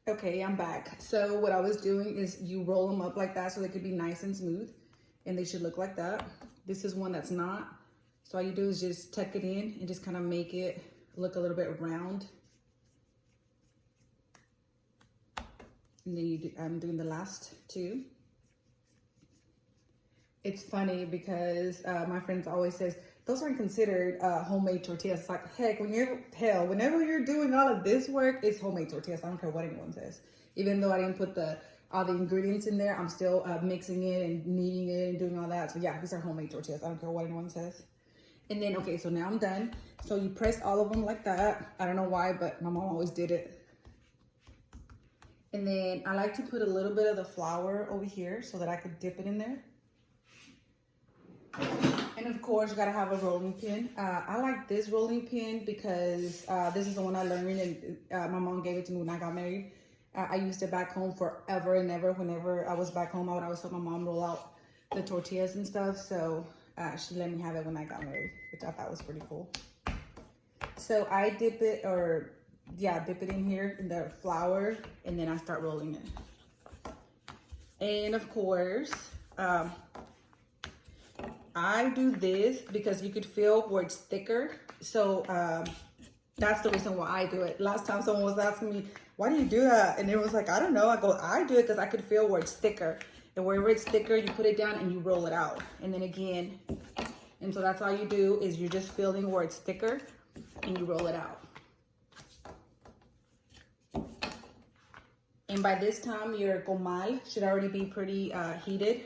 Okay, I'm back. So what I was doing is you roll them up like that so they could be nice and smooth, and they should look like that. This is one that's not. So all you do is just tuck it in and just kind of make it look a little bit round. And then I'm doing the last two. It's funny because my friends always says, those aren't considered homemade tortillas. It's like, whenever you're doing all of this work, it's homemade tortillas. I don't care what anyone says. Even though I didn't put all the ingredients in there, I'm still mixing it and kneading it and doing all that. So yeah, these are homemade tortillas. I don't care what anyone says. And then, okay, so now I'm done. So you press all of them like that. I don't know why, but my mom always did it. And then I like to put a little bit of the flour over here so that I could dip it in there. And of course, you gotta have a rolling pin. I like this rolling pin because this is the one I learned, and my mom gave it to me when I got married. I used it back home forever and ever. Whenever I was back home, I would always help my mom roll out the tortillas and stuff. So she let me have it when I got married, which I thought was pretty cool. So I dip it in here in the flour, and then I start rolling it. And of course, I do this because you could feel where it's thicker. So that's the reason why I do it. Last time someone was asking me, why do you do that? And it was like, I don't know. I do it because I could feel where it's thicker. And wherever it's thicker, you put it down and you roll it out. And then again, and so that's all you do is you're just feeling where it's thicker and you roll it out. And by this time, your comal should already be pretty heated,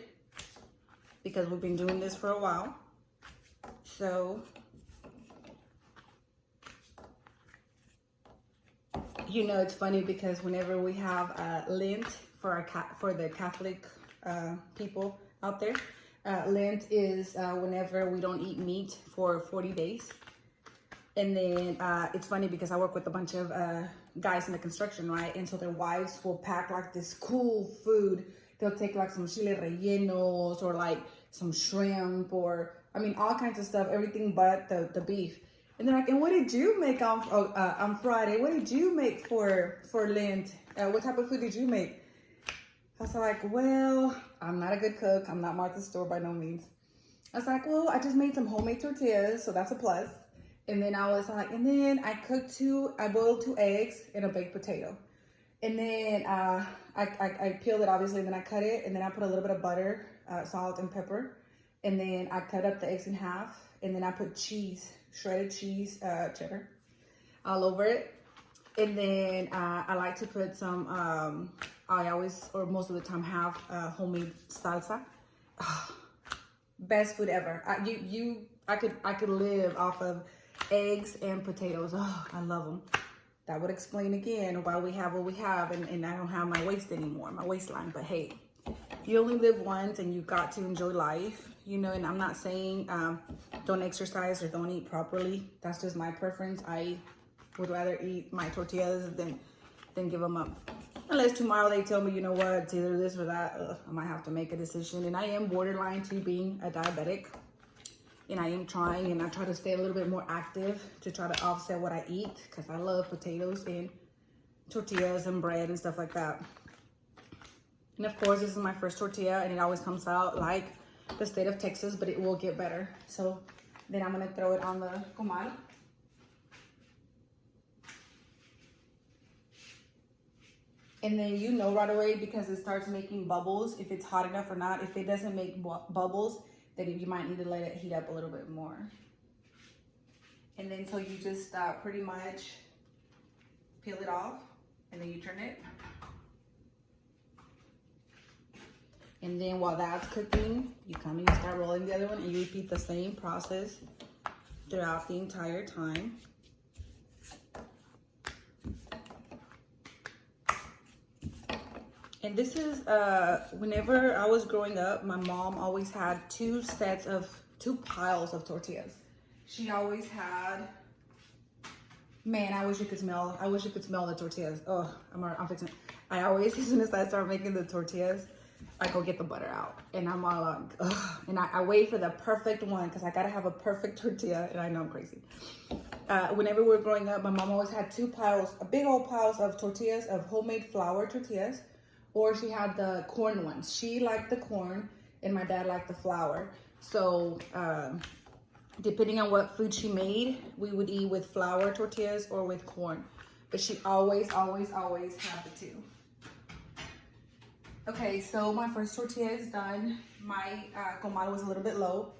because we've been doing this for a while. So, you know, it's funny because whenever we have Lent for the Catholic people out there, Lent is whenever we don't eat meat for 40 days. And then it's funny because I work with a bunch of guys in the construction, right? And so their wives will pack like this cool food. They'll take like some chile rellenos or like some shrimp or, I mean, all kinds of stuff, everything but the beef. And they're like, and what did you make on Friday? What did you make for Lent? What type of food did you make? I was like, well, I'm not a good cook. I'm not Martha Stewart by no means. I was like, well, I just made some homemade tortillas, so that's a plus. And then I was like, and then I boiled 2 eggs and a baked potato. And then I peeled it, obviously, and then I cut it, and then I put a little bit of butter, salt, and pepper. And then I cut up the eggs in half, and then I put cheese, shredded cheese, cheddar, all over it. And then I like to put some, I always, or most of the time, have homemade salsa. Oh, best food ever. I could live off of eggs and potatoes. Oh, I love them. That would explain again why we have what we have, and I don't have my waistline. But hey, you only live once, and you got to enjoy life, you know. And I'm not saying don't exercise or don't eat properly. That's just my preference. I would rather eat my tortillas than give them up. Unless tomorrow they tell me, you know what, it's either this or that. I might have to make a decision. And I am borderline to being a diabetic. And I am trying, and I try to stay a little bit more active to try to offset what I eat, because I love potatoes and tortillas and bread and stuff like that. And of course, this is my first tortilla, and it always comes out like the state of Texas, but it will get better. So then I'm gonna throw it on the comal. And then you know right away, because it starts making bubbles, if it's hot enough or not. If it doesn't make bubbles, then you might need to let it heat up a little bit more. And then so you just pretty much peel it off, and then you turn it. And then while that's cooking, you come and you start rolling the other one, and you repeat the same process throughout the entire time. And this is, whenever I was growing up, my mom always had two piles of tortillas. She always had, man, I wish you could smell the tortillas. Oh, I'm fixing it. I always, as soon as I start making the tortillas, I go get the butter out, and I'm all like, ugh. And I wait for the perfect one because I gotta have a perfect tortilla, and I know I'm crazy. Whenever we were growing up, my mom always had 2 piles, big old piles of tortillas, of homemade flour tortillas, or she had the corn ones. She liked the corn, and my dad liked the flour. So depending on what food she made, we would eat with flour tortillas or with corn. But she always had the 2. Okay, so my first tortilla is done. My comal was a little bit low,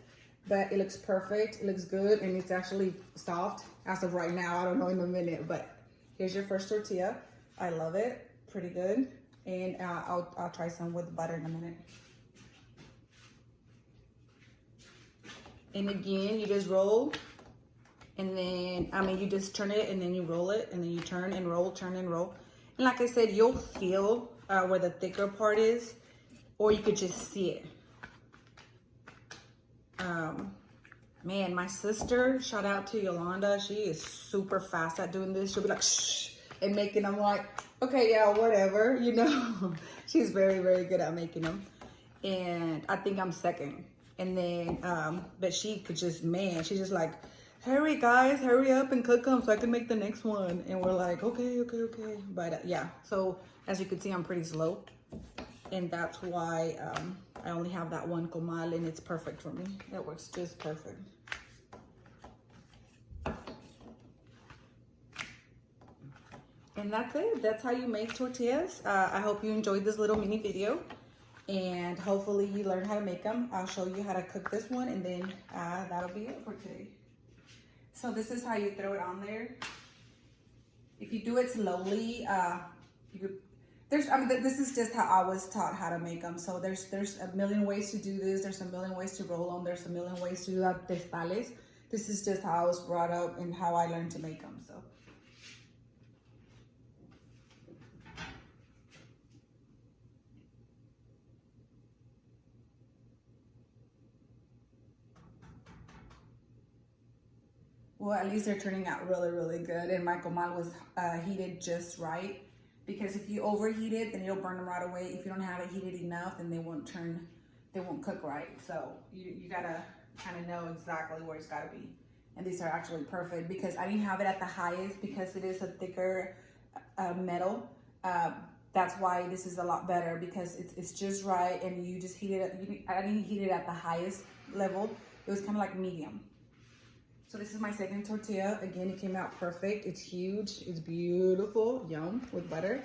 but it looks perfect. It looks good, and it's actually soft as of right now. I don't know in a minute, but here's your first tortilla. I love it. Pretty good. And I'll try some with butter in a minute. And again, you just roll, and then, you just turn it, and then you roll it, and then you turn and roll, turn and roll. And like I said, you'll feel where the thicker part is, or you could just see it. Man, my sister, shout out to Yolanda, she is super fast at doing this. She'll be like, shh, and making them. Like, okay, yeah, whatever, you know. She's very, very good at making them. And I think I'm second. And then, but she could just, man, she's just like, hurry guys, hurry up and cook them so I can make the next one. And we're like, okay. But yeah, so as you can see, I'm pretty slow. And that's why I only have that one comal, and it's perfect for me. It works just perfect. And that's it. That's how you make tortillas. I hope you enjoyed this little mini video, and hopefully you learn how to make them. I'll show you how to cook this one, and then that'll be it for today. So this is how you throw it on there. If you do it slowly, this is just how I was taught how to make them. So there's a million ways to do this. There's a million ways to roll them. There's a million ways to do tamales. This is just how I was brought up and how I learned to make them. So. Well, at least they're turning out really, really good. And my comal was heated just right. Because if you overheat it, then you'll burn them right away. If you don't have it heated enough, then they won't cook right. So you gotta kind of know exactly where it's gotta be. And these are actually perfect because I didn't have it at the highest because it is a thicker metal. That's why this is a lot better because it's just right, and you just heat it. I didn't heat it at the highest level. It was kind of like medium. So this is my second tortilla. Again, it came out perfect. It's huge. It's beautiful. Yum with butter.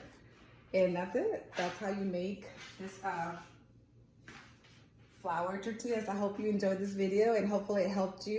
And that's it. That's how you make this flour tortillas. I hope you enjoyed this video, and hopefully it helped you.